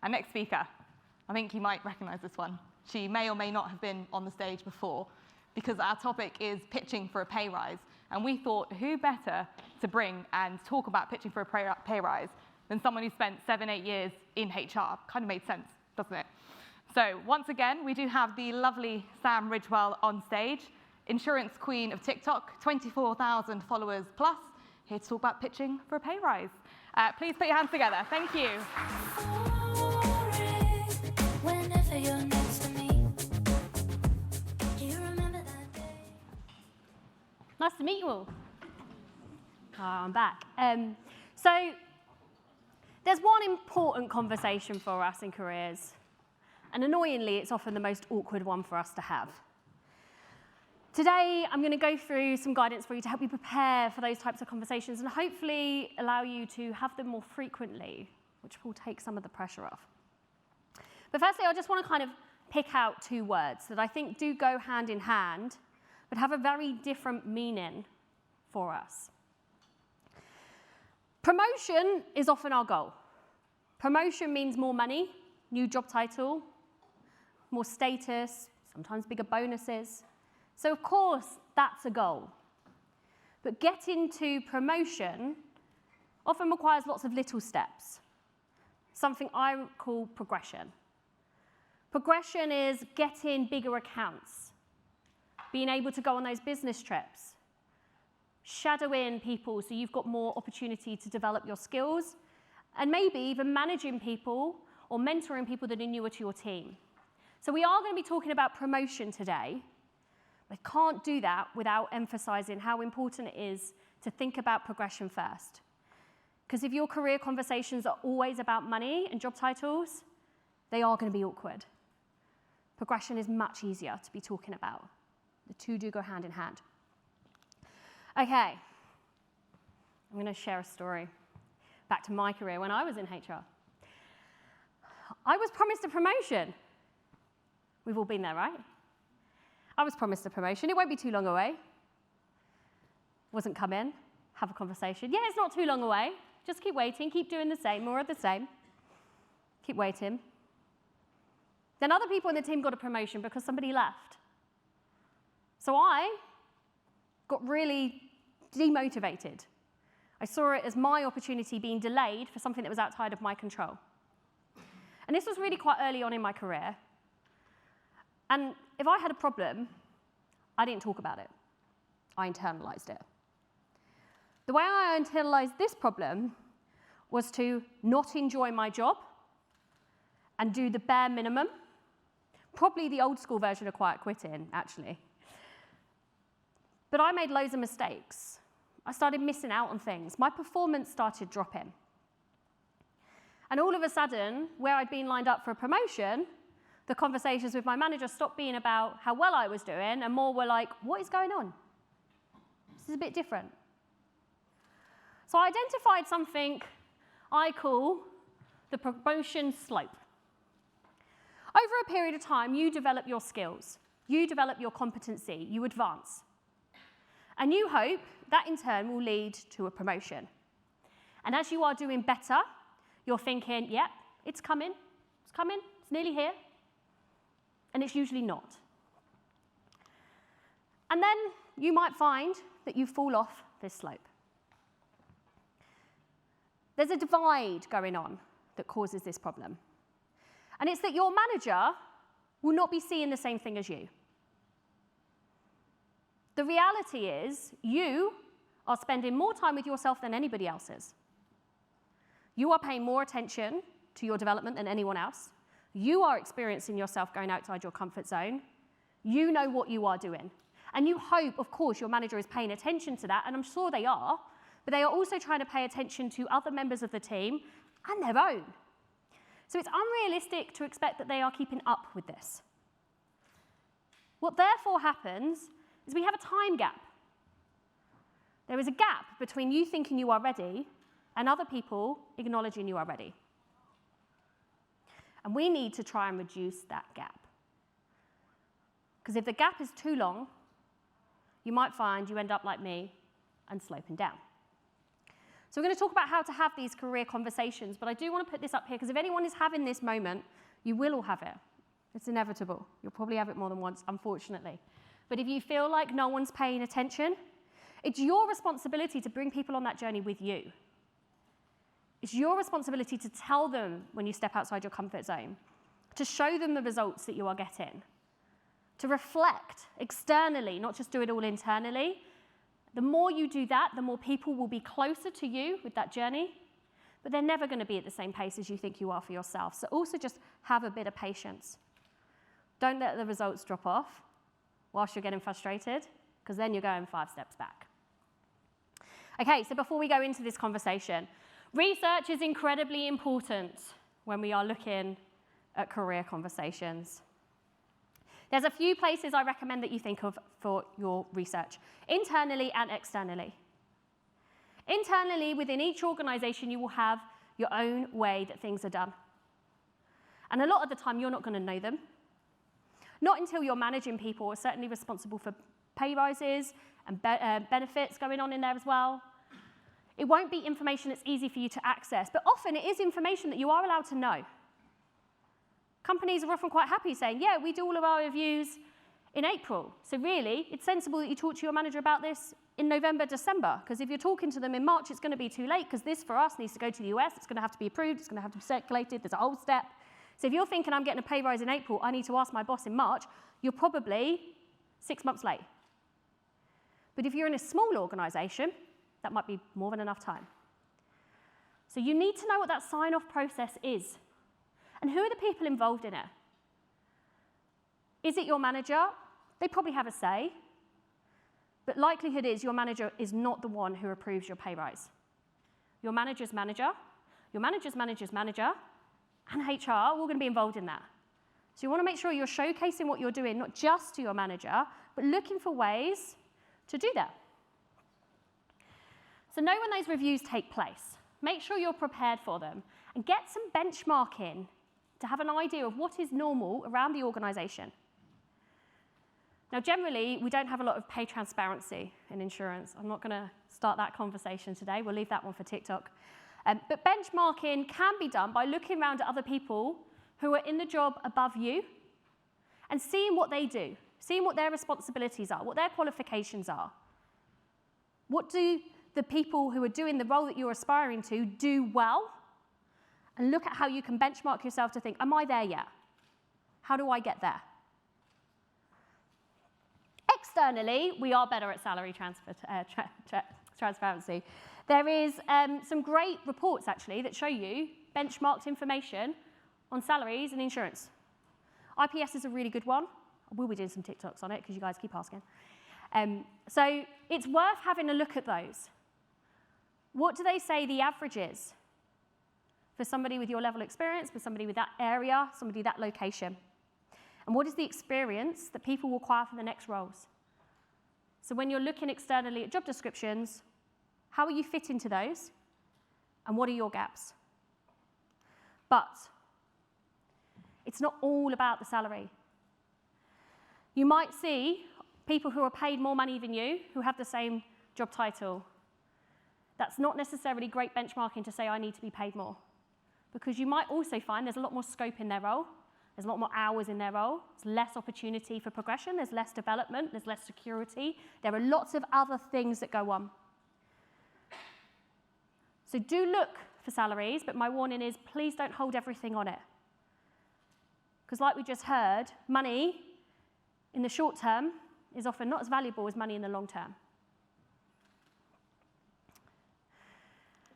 Our next speaker, I think you might recognize this one. She may or may not have been on the stage before, because our topic is pitching for a pay rise. And we thought, who better to bring and talk about pitching for a pay rise than someone who spent 7, 8 years in HR? Kind of made sense, doesn't it? So once again, we do have the lovely Sam Ridgewell on stage, insurance queen of TikTok, 24,000 followers plus, here to talk about pitching for a pay rise. Please put your hands together. Thank you. Nice to meet you all. Oh, I'm back. So there's one important conversation for us in careers, and annoyingly, it's often the most awkward one for us to have. Today, I'm going to go through some guidance for you to help you prepare for those types of conversations and hopefully allow you to have them more frequently, which will take some of the pressure off. But firstly, I just want to kind of pick out 2 words that I think do go hand in hand, but have a very different meaning for us. Promotion is often our goal. Promotion means more money, new job title, more status, sometimes bigger bonuses. So of course, that's a goal. But getting to promotion often requires lots of little steps, something I call progression. Progression is getting bigger accounts, being able to go on those business trips, shadowing people so you've got more opportunity to develop your skills, and maybe even managing people or mentoring people that are newer to your team. So we are going to be talking about promotion today. I can't do that without emphasizing how important it is to think about progression first. Because if your career conversations are always about money and job titles, they are going to be awkward. Progression is much easier to be talking about. The 2 do go hand in hand. Okay, I'm going to share a story back to my career when I was in HR. I was promised a promotion. We've all been there, right? I was promised a promotion. It won't be too long away. Wasn't come in, have a conversation. Yeah, it's not too long away. Just keep waiting, keep doing the same, more of the same. Keep waiting. Then other people in the team got a promotion because somebody left. So I got really demotivated. I saw it as my opportunity being delayed for something that was outside of my control. And this was really quite early on in my career. And if I had a problem, I didn't talk about it. I internalized it. The way I internalized this problem was to not enjoy my job and do the bare minimum. Probably the old school version of quiet quitting, actually. But I made loads of mistakes. I started missing out on things. My performance started dropping. And all of a sudden, where I'd been lined up for a promotion, the conversations with my manager stopped being about how well I was doing and more were like, what is going on? This is a bit different. So I identified something I call the promotion slope. Over a period of time, you develop your skills, you develop your competency, you advance. And you hope that in turn will lead to a promotion. And as you are doing better, you're thinking, yep, it's coming, it's nearly here. And it's usually not. And then you might find that you fall off this slope. There's a divide going on that causes this problem. And it's that your manager will not be seeing the same thing as you. The reality is you are spending more time with yourself than anybody else is. You are paying more attention to your development than anyone else. You are experiencing yourself going outside your comfort zone. You know what you are doing. And you hope, of course, your manager is paying attention to that, and I'm sure they are, but they are also trying to pay attention to other members of the team and their own. So it's unrealistic to expect that they are keeping up with this. What therefore happens is we have a time gap. There is a gap between you thinking you are ready and other people acknowledging you are ready. And we need to try and reduce that gap. Because if the gap is too long, you might find you end up like me and sloping down. So we're going to talk about how to have these career conversations, but I do want to put this up here because if anyone is having this moment, you will all have it. It's inevitable. You'll probably have it more than once, unfortunately. But if you feel like no one's paying attention, it's your responsibility to bring people on that journey with you. It's your responsibility to tell them when you step outside your comfort zone, to show them the results that you are getting, to reflect externally, not just do it all internally. The more you do that, the more people will be closer to you with that journey, but they're never going to be at the same pace as you think you are for yourself. So also just have a bit of patience. Don't let the results drop off whilst you're getting frustrated, because then you're going 5 steps back. Okay, so before we go into this conversation, research is incredibly important when we are looking at career conversations. There's a few places I recommend that you think of for your research, internally and externally. Internally, within each organization, you will have your own way that things are done. And a lot of the time, you're not going to know them. Not until you're managing people, or certainly responsible for pay rises and benefits going on in there as well. It won't be information that's easy for you to access, but often it is information that you are allowed to know. Companies are often quite happy saying, yeah, we do all of our reviews in April. So really, it's sensible that you talk to your manager about this in November, December, because if you're talking to them in March, it's going to be too late, because this for us needs to go to the US, it's going to have to be approved, it's going to have to be circulated, there's a whole step. So if you're thinking I'm getting a pay rise in April, I need to ask my boss in March, you're probably 6 months late. But if you're in a small organization, that might be more than enough time. So you need to know what that sign-off process is. And who are the people involved in it? Is it your manager? They probably have a say. But likelihood is your manager is not the one who approves your pay rise. Your manager's manager, your manager's manager's manager, and HR are all going to be involved in that. So you want to make sure you're showcasing what you're doing, not just to your manager, but looking for ways to do that. So know when those reviews take place. Make sure you're prepared for them. And get some benchmarking to have an idea of what is normal around the organization. Now, generally, we don't have a lot of pay transparency in insurance. I'm not going to start that conversation today. We'll leave that one for TikTok. But benchmarking can be done by looking around at other people who are in the job above you and seeing what they do, seeing what their responsibilities are, what their qualifications are. What do the people who are doing the role that you're aspiring to do well? And look at how you can benchmark yourself to think, am I there yet? How do I get there? Externally, we are better at salary transparency. There is some great reports, actually, that show you benchmarked information on salaries and insurance. IPS is a really good one. I will be doing some TikToks on it because you guys keep asking. So it's worth having a look at those. What do they say the average is for somebody with your level of experience, for somebody with that area, somebody that location? And what is the experience that people require for the next roles? So when you're looking externally at job descriptions, how are you fit into those? And what are your gaps? But it's not all about the salary. You might see people who are paid more money than you who have the same job title. That's not necessarily great benchmarking to say I need to be paid more. Because you might also find there's a lot more scope in their role. There's a lot more hours in their role. There's less opportunity for progression. There's less development. There's less security. There are lots of other things that go on. So do look for salaries, but my warning is please don't hold everything on it. Because like we just heard, money in the short term is often not as valuable as money in the long term.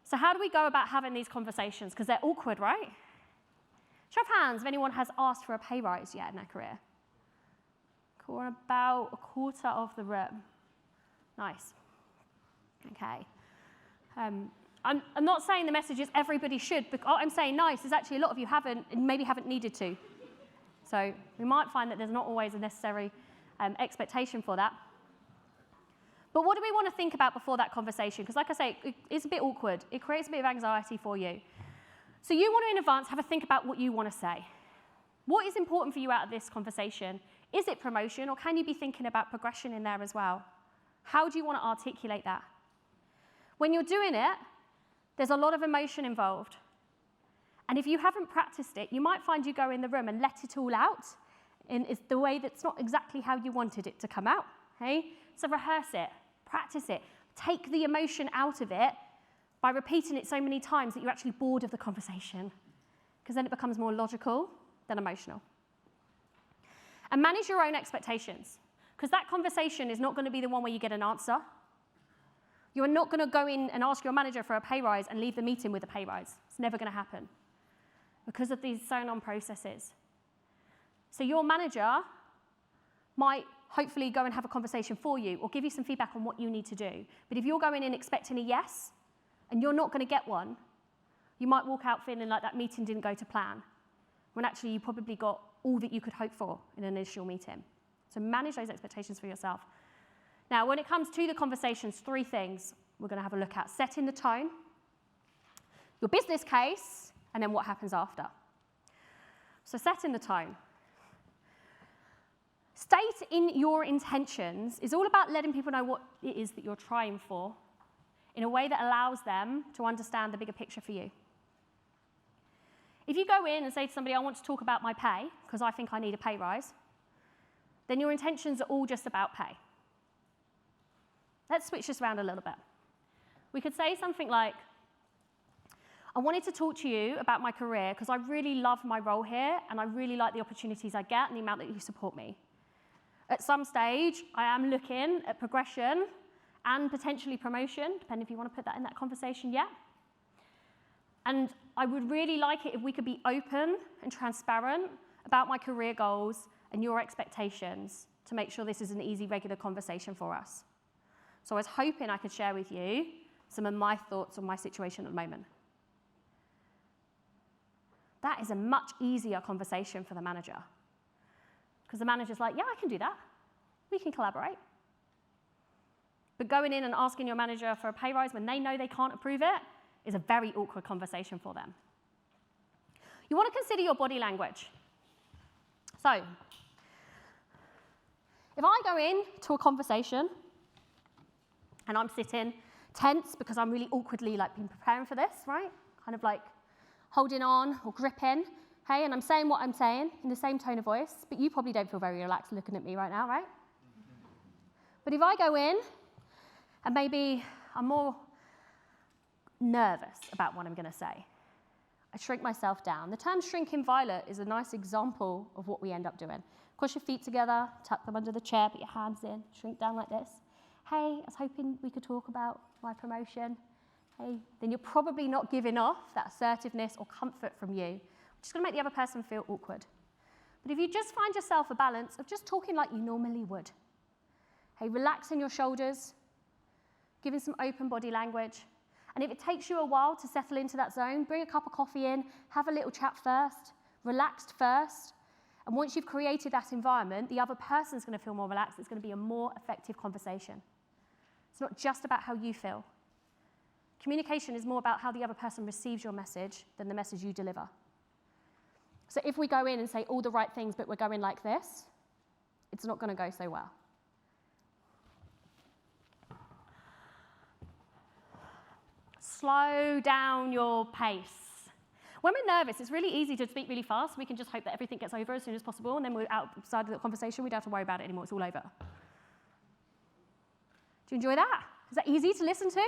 So how do we go about having these conversations? Because they're awkward, right? Show of hands if anyone has asked for a pay rise yet in their career. Cool, about a quarter of the room. Nice. Okay. I'm not saying the message is everybody should, but what I'm saying nice is actually a lot of you haven't, and maybe haven't needed to. So we might find that there's not always a necessary expectation for that. But what do we want to think about before that conversation? Because like I say, it's a bit awkward. It creates a bit of anxiety for you. So you want to, in advance, have a think about what you want to say. What is important for you out of this conversation? Is it promotion, or can you be thinking about progression in there as well? How do you want to articulate that? When you're doing it, There's a lot of emotion involved. And if you haven't practiced it, you might find you go in the room and let it all out in the way that's not exactly how you wanted it to come out. Okay? So rehearse it, practice it, take the emotion out of it by repeating it so many times that you're actually bored of the conversation, because then it becomes more logical than emotional. And manage your own expectations, because that conversation is not going to be the one where you get an answer. You are not going to go in and ask your manager for a pay rise and leave the meeting with a pay rise. It's never going to happen because of these sewn-on processes. So your manager might hopefully go and have a conversation for you or give you some feedback on what you need to do. But if you're going in expecting a yes and you're not going to get one, you might walk out feeling like that meeting didn't go to plan, when actually you probably got all that you could hope for in an initial meeting. So manage those expectations for yourself. Now, when it comes to the conversations, 3 things we're going to have a look at. Setting the tone, your business case, and then what happens after. So setting the tone. State in your intentions is all about letting people know what it is that you're trying for in a way that allows them to understand the bigger picture for you. If you go in and say to somebody, I want to talk about my pay because I think I need a pay rise, then your intentions are all just about pay. Let's switch this around a little bit. We could say something like, I wanted to talk to you about my career because I really love my role here and I really like the opportunities I get and the amount that you support me. At some stage, I am looking at progression and potentially promotion, depending if you want to put that in that conversation yet. And I would really like it if we could be open and transparent about my career goals and your expectations to make sure this is an easy, regular conversation for us. So I was hoping I could share with you some of my thoughts on my situation at the moment. That is a much easier conversation for the manager. Because the manager's like, yeah, I can do that. We can collaborate. But going in and asking your manager for a pay rise when they know they can't approve it is a very awkward conversation for them. You want to consider your body language. So, if I go into a conversation and I'm sitting tense because I'm really awkwardly been preparing for this, right? Kind of like holding on or gripping, hey, and I'm saying what I'm saying in the same tone of voice, but you probably don't feel very relaxed looking at me right now, right? But if I go in and maybe I'm more nervous about what I'm going to say, I shrink myself down. The term shrinking violet is a nice example of what we end up doing. Cross your feet together, tuck them under the chair, put your hands in, shrink down like this. Hey, I was hoping we could talk about my promotion. Hey, then you're probably not giving off that assertiveness or comfort from you, which is going to make the other person feel awkward. But if you just find yourself a balance of just talking like you normally would, hey, relaxing your shoulders, giving some open body language, and if it takes you a while to settle into that zone, bring a cup of coffee in, have a little chat first, relaxed first, and once you've created that environment, the other person's going to feel more relaxed. It's going to be a more effective conversation. It's not just about how you feel. Communication is more about how the other person receives your message than the message you deliver. So if we go in and say all the right things, but we're going like this, it's not going to go so well. Slow down your pace. When we're nervous, it's really easy to speak really fast. We can just hope that everything gets over as soon as possible, and then we're outside of the conversation. We don't have to worry about it anymore. It's all over. Do you enjoy that? Is that easy to listen to?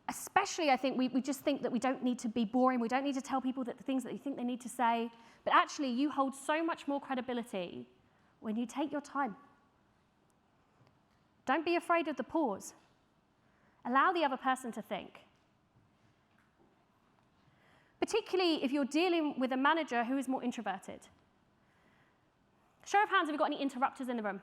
Especially, I think, we just think that we don't need to be boring. We don't need to tell people that the things that you think they need to say. But actually, you hold so much more credibility when you take your time. Don't be afraid of the pause. Allow the other person to think. Particularly if you're dealing with a manager who is more introverted. Show of hands, have you got any interrupters in the room?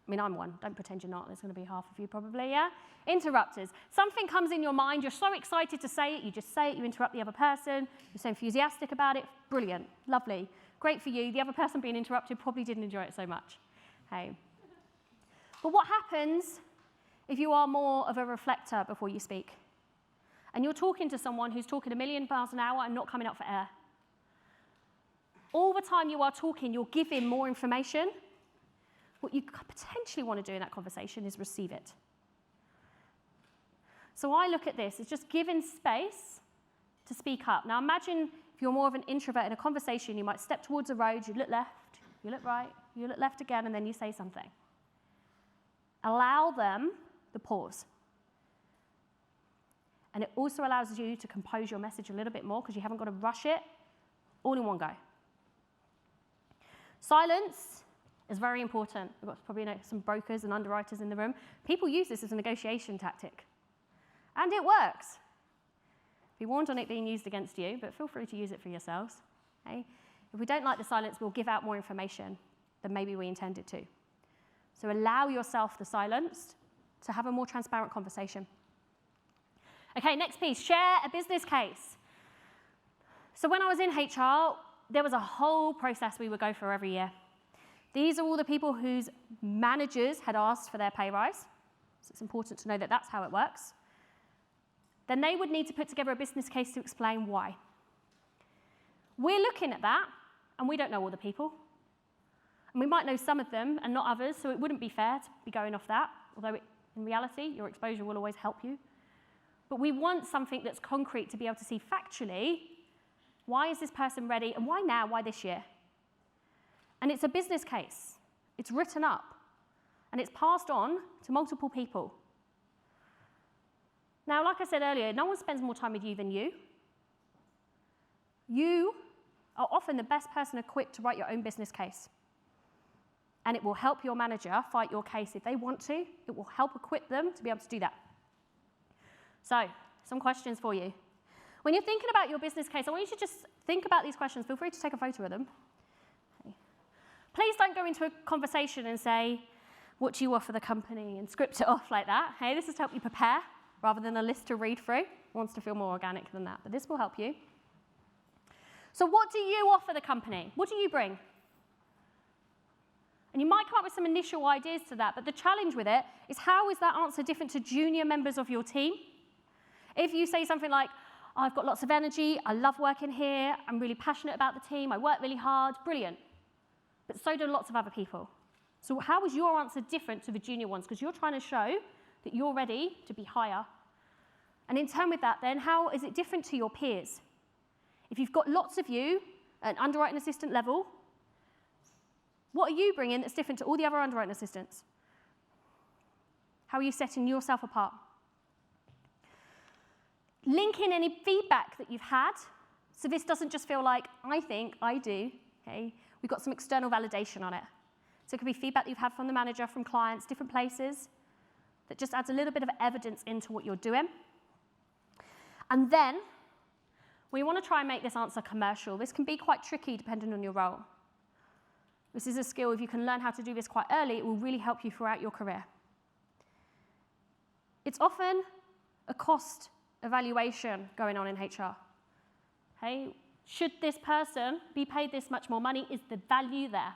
I mean, I'm one. Don't pretend you're not. There's going to be half of you probably, yeah? Interrupters. Something comes in your mind. You're so excited to say it. You just say it. You interrupt the other person. You're so enthusiastic about it. Brilliant. Lovely. Great for you. The other person being interrupted probably didn't enjoy it so much. Hey. But what happens if you are more of a reflector before you speak? And you're talking to someone who's talking 1,000,000 miles an hour and not coming up for air. All the time you are talking, you're giving more information. What you potentially want to do in that conversation is receive it. So I look at this as just giving space to speak up. Now imagine if you're more of an introvert in a conversation, you might step towards a road, you look left, you look right, you look left again, and then you say something. Allow them the pause. And it also allows you to compose your message a little bit more because you haven't got to rush it all in one go. Silence is very important. We've got probably some brokers and underwriters in the room. People use this as a negotiation tactic. And it works. Be warned on it being used against you, but feel free to use it for yourselves. Okay? If we don't like the silence, we'll give out more information than maybe we intended to. So allow yourself the silence to have a more transparent conversation. Okay, next piece, share a business case. So when I was in HR, there was a whole process we would go through every year. These are all the people whose managers had asked for their pay rise. So it's important to know that that's how it works. Then they would need to put together a business case to explain why. We're looking at that, and we don't know all the people. And we might know some of them and not others, so it wouldn't be fair to be going off that, although in reality, your exposure will always help you. But we want something that's concrete to be able to see factually, why is this person ready, and why now, why this year? And it's a business case. It's written up, and it's passed on to multiple people. Now, like I said earlier, no one spends more time with you than you. You are often the best person equipped to write your own business case. And it will help your manager fight your case if they want to. It will help equip them to be able to do that. So, some questions for you. When you're thinking about your business case, I want you to just think about these questions. Feel free to take a photo of them. Okay. Please don't go into a conversation and say, what do you offer the company, and script it off like that. Hey, this is to help you prepare rather than a list to read through. It wants to feel more organic than that, but this will help you. So what do you offer the company? What do you bring? And you might come up with some initial ideas to that, but the challenge with it is how is that answer different to junior members of your team? If you say something like, I've got lots of energy, I love working here, I'm really passionate about the team, I work really hard, brilliant. But so do lots of other people. So how is your answer different to the junior ones? Because you're trying to show that you're ready to be higher. And in turn with that, then, how is it different to your peers? If you've got lots of you at underwriting assistant level, what are you bringing that's different to all the other underwriting assistants? How are you setting yourself apart? Link in any feedback that you've had, so this doesn't just feel like, I think, I do. Okay? We've got some external validation on it. So it could be feedback that you've had from the manager, from clients, different places, that just adds a little bit of evidence into what you're doing. And then, we want to try and make this answer commercial. This can be quite tricky depending on your role. This is a skill, if you can learn how to do this quite early, it will really help you throughout your career. It's often a cost evaluation going on in HR. Hey, should this person be paid this much more money? Is the value there?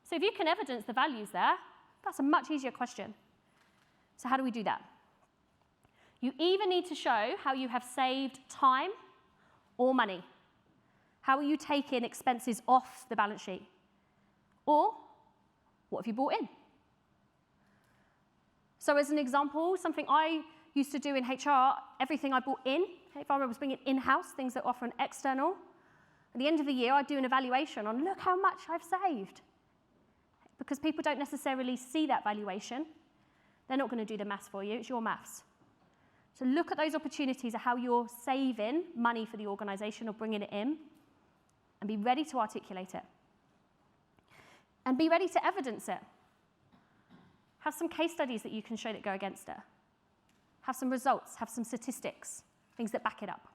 So if you can evidence the values there, that's a much easier question. So how do we do that? You either need to show how you have saved time or money. How are you taking expenses off the balance sheet? Or what have you brought in? So as an example, something I used to do in HR, everything I brought in, if I was bringing in-house, things that offer an external, at the end of the year, I'd do an evaluation on, look how much I've saved. Because people don't necessarily see that valuation. They're not going to do the maths for you. It's your maths. So look at those opportunities of how you're saving money for the organization or bringing it in, and be ready to articulate it. And be ready to evidence it. Have some case studies that you can show that go against it. Have some results, have some statistics, things that back it up.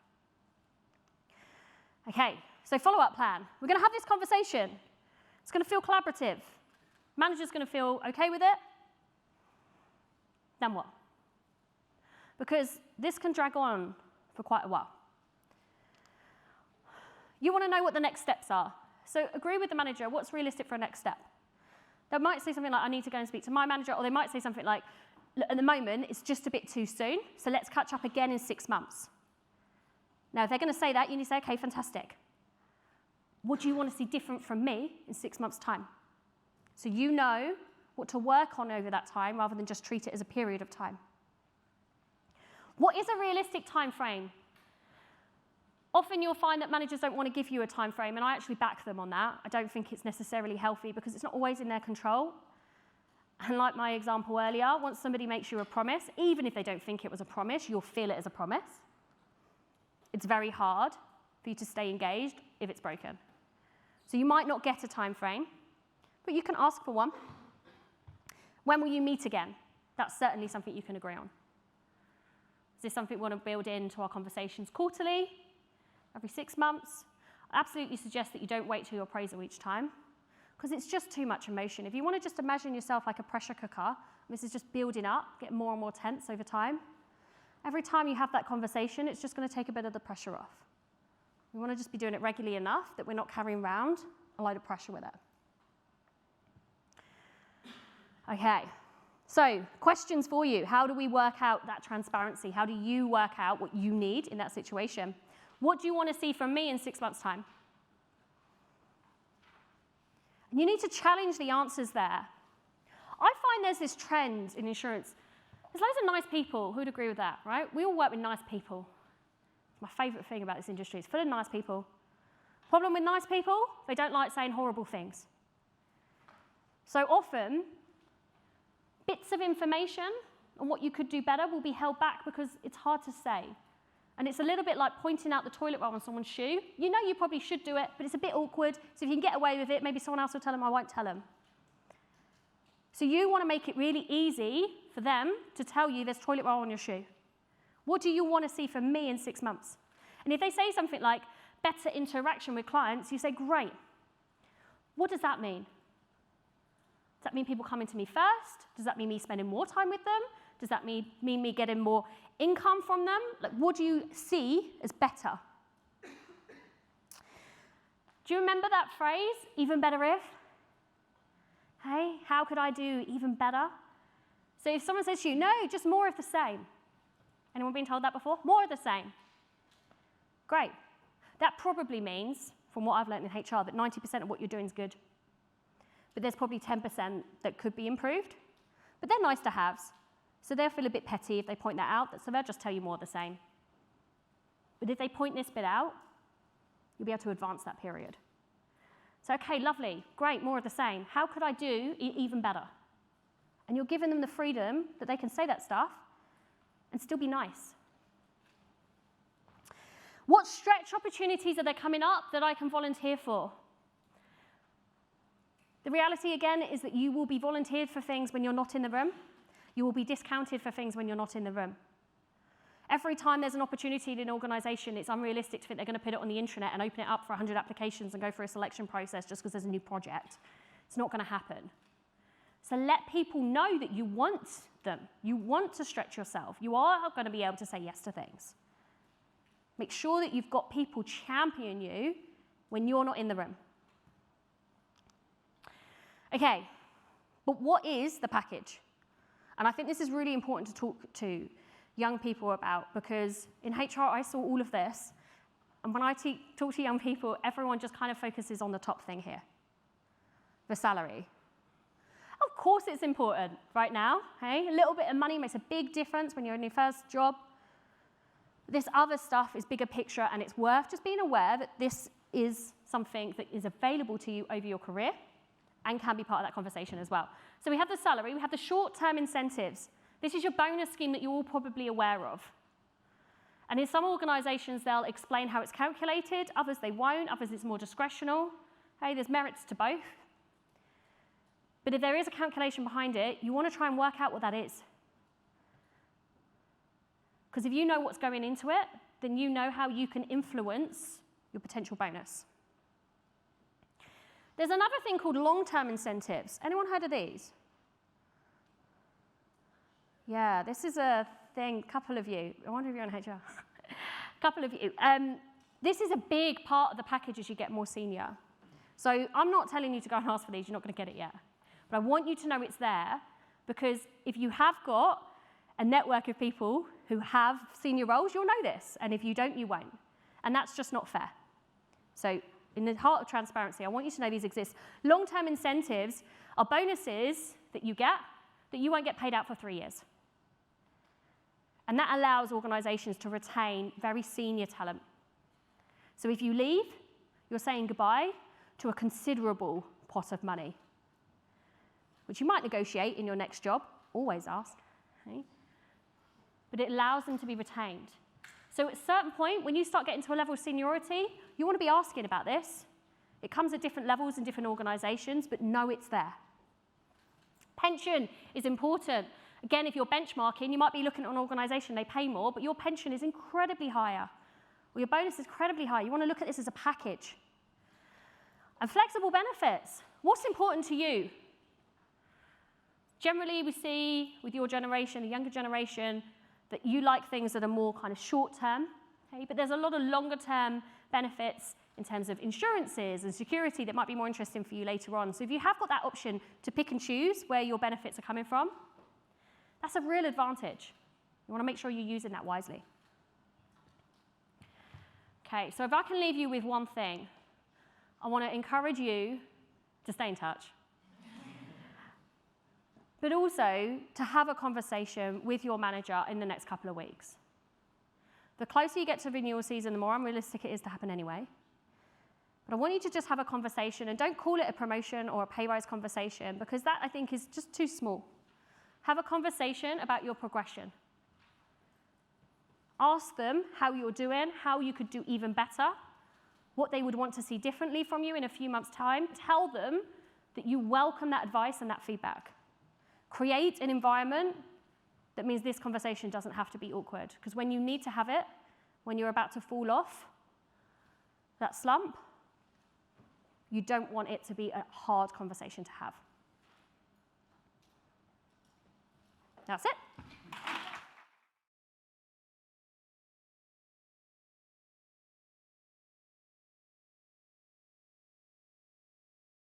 Okay, so follow-up plan. We're going to have this conversation. It's going to feel collaborative. Manager's going to feel okay with it. Then what? Because this can drag on for quite a while. You want to know what the next steps are. So agree with the manager, what's realistic for a next step? They might say something like, I need to go and speak to my manager, or they might say something like, at the moment, it's just a bit too soon, so let's catch up again in 6 months. Now, if they're going to say that, you need to say, okay, fantastic. What do you want to see different from me in 6 months' time? So you know what to work on over that time, rather than just treat it as a period of time. What is a realistic time frame? Often you'll find that managers don't want to give you a time frame, and I actually back them on that. I don't think it's necessarily healthy because it's not always in their control. And like my example earlier, once somebody makes you a promise, even if they don't think it was a promise, you'll feel it as a promise. It's very hard for you to stay engaged if it's broken. So you might not get a time frame, but you can ask for one. When will you meet again? That's certainly something you can agree on. Is this something we want to build into our conversations quarterly, every 6 months? I absolutely suggest that you don't wait till your appraisal each time, because it's just too much emotion. If you want to just imagine yourself like a pressure cooker, this is just building up, get more and more tense over time. Every time you have that conversation, it's just going to take a bit of the pressure off. We want to just be doing it regularly enough that we're not carrying around a load of pressure with it. Okay, so questions for you. How do we work out that transparency? How do you work out what you need in that situation? What do you want to see from me in 6 months' time? And you need to challenge the answers there. I find there's this trend in insurance. There's loads of nice people who would agree with that, right? We all work with nice people. It's my favourite thing about this industry. It's full of nice people. Problem with nice people, they don't like saying horrible things. So often, bits of information on what you could do better will be held back because it's hard to say. And it's a little bit like pointing out the toilet roll on someone's shoe. You know you probably should do it, but it's a bit awkward. So if you can get away with it, maybe someone else will tell them, I won't tell them. So you want to make it really easy for them to tell you there's toilet roll on your shoe. What do you want to see from me in 6 months? And if they say something like better interaction with clients, you say, great. What does that mean? Does that mean people coming to me first? Does that mean me spending more time with them? Does that mean me getting more income from them? Like, what do you see as better? Do you remember that phrase, even better if? Hey, how could I do even better? So if someone says to you, no, just more of the same. Anyone been told that before? More of the same. Great. That probably means, from what I've learned in HR, that 90% of what you're doing is good. But there's probably 10% that could be improved. But they're nice to haves. So they'll feel a bit petty if they point that out, so they'll just tell you more of the same. But if they point this bit out, you'll be able to advance that period. So, okay, lovely, great, more of the same. How could I do even better? And you're giving them the freedom that they can say that stuff and still be nice. What stretch opportunities are there coming up that I can volunteer for? The reality, again, is that you will be volunteered for things when you're not in the room. You will be discounted for things when you're not in the room. Every time there's an opportunity in an organisation, it's unrealistic to think they're going to put it on the intranet and open it up for 100 applications and go through a selection process just because there's a new project. It's not going to happen. So let people know that you want them. You want to stretch yourself. You are going to be able to say yes to things. Make sure that you've got people champion you when you're not in the room. Okay, but what is the package? And I think this is really important to talk to young people about, because in HR I saw all of this, and when I talk to young people, everyone just kind of focuses on the top thing here, the salary. Of course it's important right now, hey? A little bit of money makes a big difference when you're in your first job. This other stuff is bigger picture, and it's worth just being aware that this is something that is available to you over your career and can be part of that conversation as well. So we have the salary, we have the short-term incentives. This is your bonus scheme that you're all probably aware of. And in some organisations, they'll explain how it's calculated. Others, they won't. Others, it's more discretional. Hey, there's merits to both. But if there is a calculation behind it, you want to try and work out what that is. Because if you know what's going into it, then you know how you can influence your potential bonus. There's another thing called long-term incentives. Anyone heard of these? Yeah, this is a thing, a couple of you. I wonder if you're in HR. A couple of you. This is a big part of the package as you get more senior. So I'm not telling you to go and ask for these. You're not going to get it yet. But I want you to know it's there, because if you have got a network of people who have senior roles, you'll know this. And if you don't, you won't. And that's just not fair. So in the heart of transparency, I want you to know these exist. Long-term incentives are bonuses that you get that you won't get paid out for 3 years. And that allows organizations to retain very senior talent. So if you leave, you're saying goodbye to a considerable pot of money, which you might negotiate in your next job, always ask, okay? But it allows them to be retained. So at a certain point, when you start getting to a level of seniority, you want to be asking about this. It comes at different levels in different organizations, but know it's there. Pension is important. Again, if you're benchmarking, you might be looking at an organization, they pay more, but your pension is incredibly higher, or your bonus is incredibly high. You want to look at this as a package. And flexible benefits. What's important to you? Generally, we see with your generation, the younger generation, that you like things that are more kind of short-term, okay? But there's a lot of longer-term benefits in terms of insurances and security that might be more interesting for you later on. So if you have got that option to pick and choose where your benefits are coming from, that's a real advantage. You want to make sure you're using that wisely. Okay, so if I can leave you with one thing, I want to encourage you to stay in touch. But also to have a conversation with your manager in the next couple of weeks. The closer you get to renewal season, the more unrealistic it is to happen anyway. But I want you to just have a conversation, and don't call it a promotion or a pay rise conversation, because that, I think, is just too small. Have a conversation about your progression. Ask them how you're doing, how you could do even better, what they would want to see differently from you in a few months' time. Tell them that you welcome that advice and that feedback. Create an environment that means this conversation doesn't have to be awkward. Because when you need to have it, when you're about to fall off that slump, you don't want it to be a hard conversation to have. That's it.